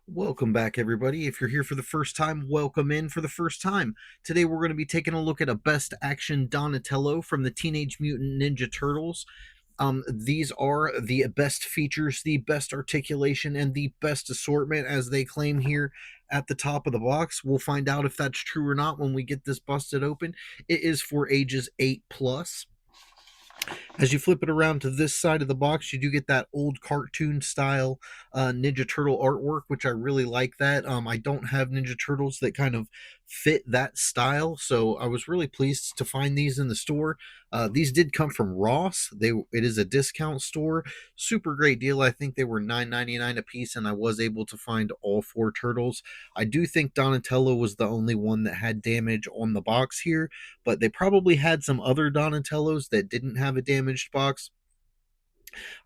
Welcome back, everybody. If you're here for the first time, welcome in for the first time. Today, we're going to be taking a look at a best action Donatello from the Teenage Mutant Ninja Turtles. These are the best features, the best articulation, and the best assortment, as they claim here at the top of the box. We'll find out if that's true or not when we get this busted open. It is for ages 8 plus. As you flip it around to this side of the box, you do get that old cartoon style Ninja Turtle artwork, which I really like that. I don't have Ninja Turtles that kind of fit that style, so I was really pleased to find these in the store. These did come from Ross. It is a discount store. Super great deal. I think they were $9.99 a piece, and I was able to find all four turtles. I do think Donatello was the only one that had damage on the box here, but they probably had some other Donatellos that didn't have a damaged box.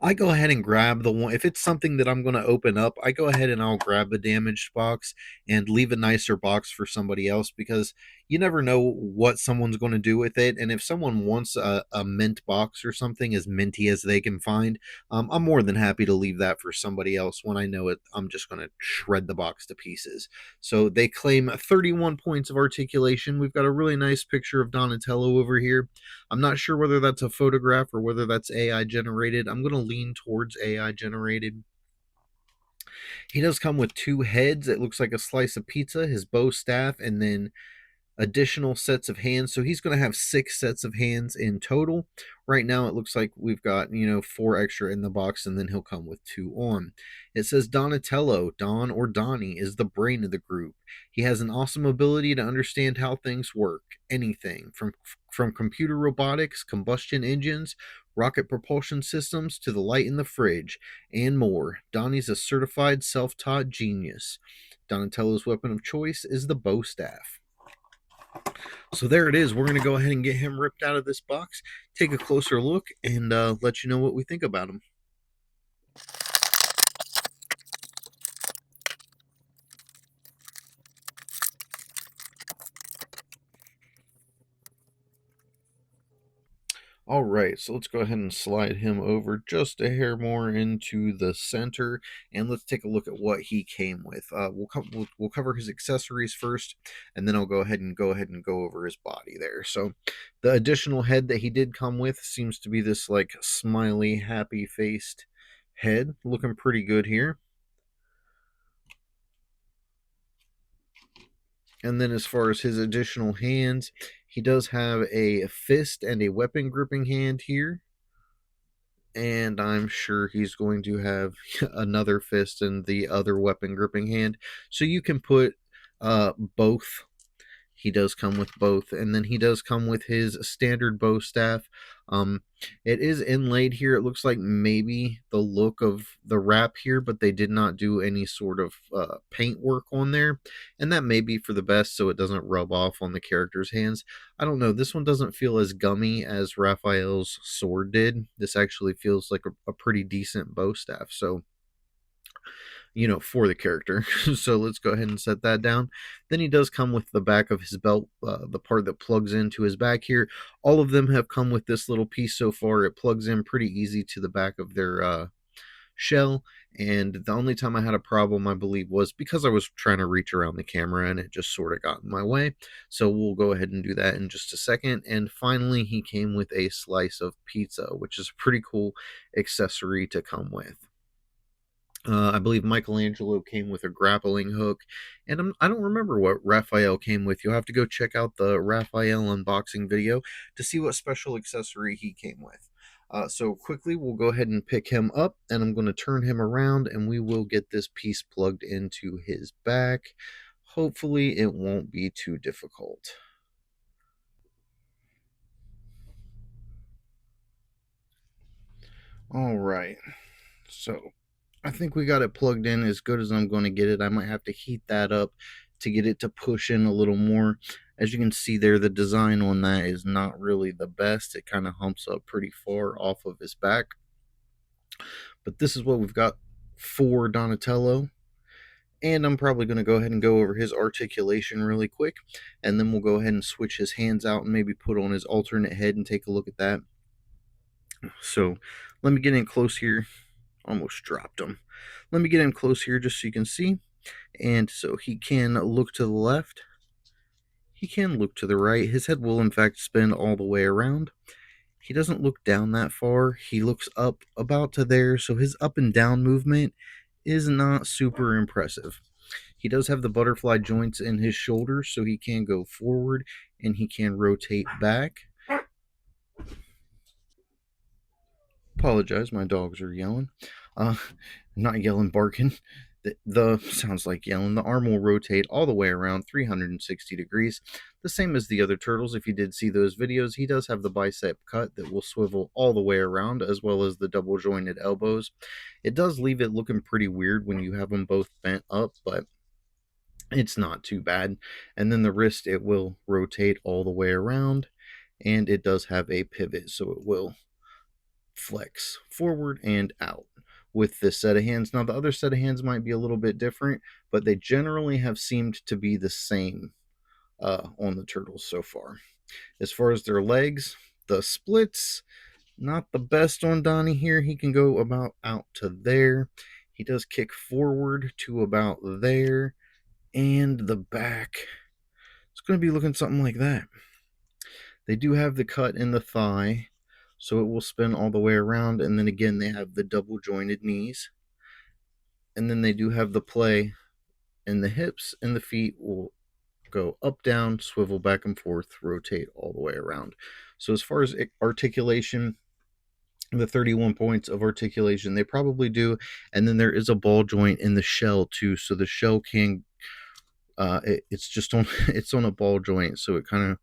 I go ahead and grab the one. If it's something that I'm going to open up, I go ahead and I'll grab the damaged box and leave a nicer box for somebody else, because you never know what someone's going to do with it. And if someone wants a mint box or something as minty as they can find, I'm more than happy to leave that for somebody else. When I know it, I'm just going to shred the box to pieces. So they claim 31 points of articulation. We've got a really nice picture of Donatello over here. I'm not sure whether that's a photograph or whether that's AI generated. I'm going to lean towards AI generated. He does come with two heads. It looks like a slice of pizza, his bow staff, and then additional sets of hands. So he's going to have 6 sets of hands in total. Right now, it looks like we've got, 4 extra in the box, and then he'll come with 2 on. It says Donatello, Don or Donnie, is the brain of the group. He has an awesome ability to understand how things work. Anything from computer robotics, combustion engines, rocket propulsion systems to the light in the fridge, and more. Donnie's a certified self-taught genius. Donatello's weapon of choice is the bow staff. So there it is. We're going to go ahead and get him ripped out of this box, take a closer look, and let you know what we think about him. All right, so let's go ahead and slide him over just a hair more into the center, and let's take a look at what he came with. We'll cover his accessories first, and then I'll go ahead and go over his body there. So, the additional head that he did come with seems to be this like smiley, happy faced head, looking pretty good here. And then as far as his additional hands, he does have a fist and a weapon gripping hand here. And I'm sure he's going to have another fist and the other weapon gripping hand. So you can put both. He does come with both, and then he does come with his standard bow staff. Um, it is inlaid here. It looks like maybe the look of the wrap here, but they did not do any sort of paint work on there, and that may be for the best, so it doesn't rub off on the character's hands. I don't know. This one doesn't feel as gummy as Raphael's sword did. This actually feels like a pretty decent bow staff. So for the character. So let's go ahead and set that down. Then he does come with the back of his belt, the part that plugs into his back here. All of them have come with this little piece so far. It plugs in pretty easy to the back of their shell. And the only time I had a problem, I believe, was because I was trying to reach around the camera and it just sort of got in my way. So we'll go ahead and do that in just a second. And finally, he came with a slice of pizza, which is a pretty cool accessory to come with. I believe Michelangelo came with a grappling hook, and I don't remember what Raphael came with. You'll have to go check out the Raphael unboxing video to see what special accessory he came with. So quickly, we'll go ahead and pick him up, and I'm going to turn him around, and we will get this piece plugged into his back. Hopefully, it won't be too difficult. All right, so I think we got it plugged in as good as I'm going to get it. I might have to heat that up to get it to push in a little more. As you can see there, the design on that is not really the best. It kind of humps up pretty far off of his back. But this is what we've got for Donatello. And I'm probably going to go ahead and go over his articulation really quick. And then we'll go ahead and switch his hands out and maybe put on his alternate head and take a look at that. So let me get in close here. Almost dropped him. Let me get in close here just so you can see. And so he can look to the left, he can look to the right. His head will, in fact, spin all the way around. He doesn't look down that far. He looks up about to there, so his up and down movement is not super impressive. He does have the butterfly joints in his shoulders, so he can go forward and he can rotate back. Apologize, my dogs are yelling. Uh, not yelling, barking. The sounds like yelling. The arm will rotate all the way around 360 degrees, the same as the other turtles. If you did see those videos, he does have the bicep cut that will swivel all the way around, as well as the double jointed elbows. It does leave it looking pretty weird when you have them both bent up, but it's not too bad. And then the wrist, it will rotate all the way around, and it does have a pivot, so it will flex forward and out with this set of hands. Now, the other set of hands might be a little bit different, but they generally have seemed to be the same on the turtles so far. As far as their legs, the splits, not the best on Donnie here. He can go about out to there. He does kick forward to about there. And the back, it's going to be looking something like that. They do have the cut in the thigh, so it will spin all the way around. And then again, they have the double jointed knees. And then they do have the play in the hips, and the feet will go up, down, swivel back and forth, rotate all the way around. So as far as articulation, the 31 points of articulation they probably do. And then there is a ball joint in the shell too, so the shell can it's just on it's on a ball joint, so it kind of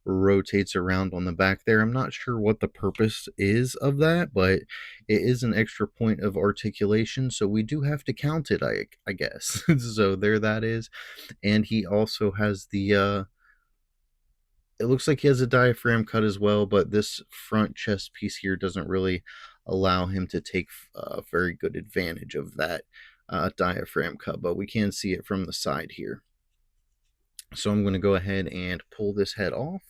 rotates around on the back there. I'm not sure what the purpose is of that, but it is an extra point of articulation, so we do have to count it, I guess. So there that is. And he also has the it looks like he has a diaphragm cut as well, but this front chest piece here doesn't really allow him to take very good advantage of that diaphragm cut, but we can see it from the side here. So I'm going to go ahead and pull this head off.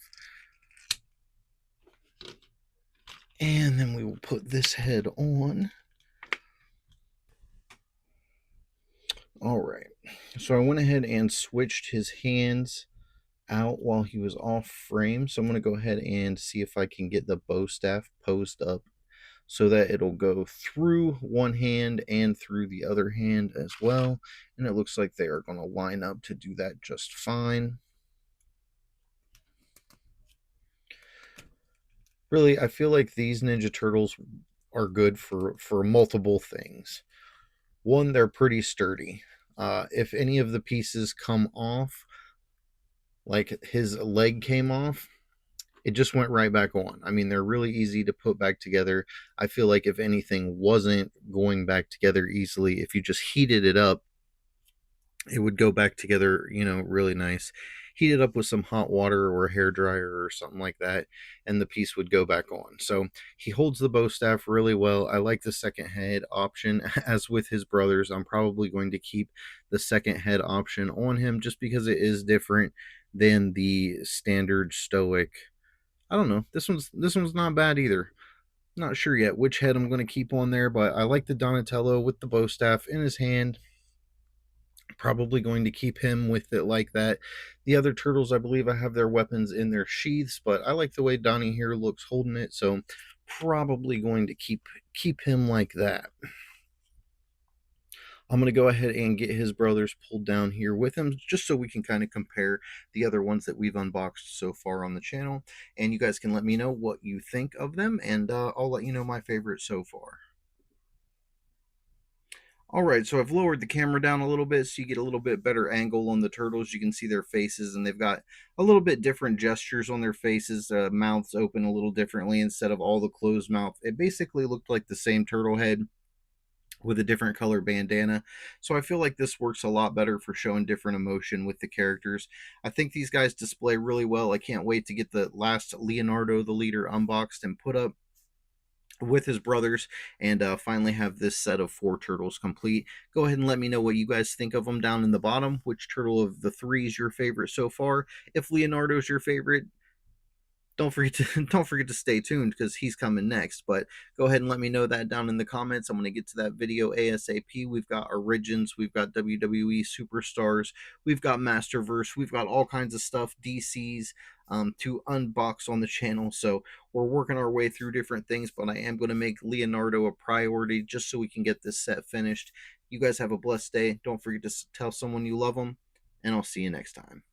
And then we will put this head on. All right. So I went ahead and switched his hands out while he was off frame. So I'm going to go ahead and see if I can get the bow staff posed up so that it'll go through one hand and through the other hand as well. And it looks like they are going to line up to do that just fine. Really, I feel like these Ninja Turtles are good for multiple things. One, they're pretty sturdy. If any of the pieces come off, like his leg came off, it just went right back on. I mean, they're really easy to put back together. I feel like if anything wasn't going back together easily, if you just heated it up, it would go back together, really nice. Heat it up with some hot water or a hair dryer or something like that, and the piece would go back on. So he holds the bow staff really well. I like the second head option. As with his brothers, I'm probably going to keep the second head option on him just because it is different than the standard stoic. I don't know. This one's not bad either. Not sure yet which head I'm going to keep on there, but I like the Donatello with the bow staff in his hand. Probably going to keep him with it like that. The other turtles, I believe I have their weapons in their sheaths, but I like the way Donnie here looks holding it, so probably going to keep him like that. I'm going to go ahead and get his brothers pulled down here with him just so we can kind of compare the other ones that we've unboxed so far on the channel. And you guys can let me know what you think of them, and I'll let you know my favorite so far. All right, so I've lowered the camera down a little bit so you get a little bit better angle on the turtles. You can see their faces, and they've got a little bit different gestures on their faces. Mouths open a little differently instead of all the closed mouth. It basically looked like the same turtle head with a different color bandana. So I feel like this works a lot better for showing different emotion with the characters. I think these guys display really well. I can't wait to get the last Leonardo the Leader unboxed and put up with his brothers, and finally have this set of 4 turtles complete. Go ahead and let me know what you guys think of them down in the bottom. Which turtle of the 3 is your favorite so far? If Leonardo's your favorite, don't forget to stay tuned because he's coming next. But go ahead and let me know that down in the comments. I'm going to get to that video ASAP. We've got Origins, we've got WWE Superstars, we've got Masterverse, we've got all kinds of stuff, DCs, to unbox on the channel. So we're working our way through different things, but I am going to make Leonardo a priority just so we can get this set finished. You guys have a blessed day. Don't forget to tell someone you love them, and I'll see you next time.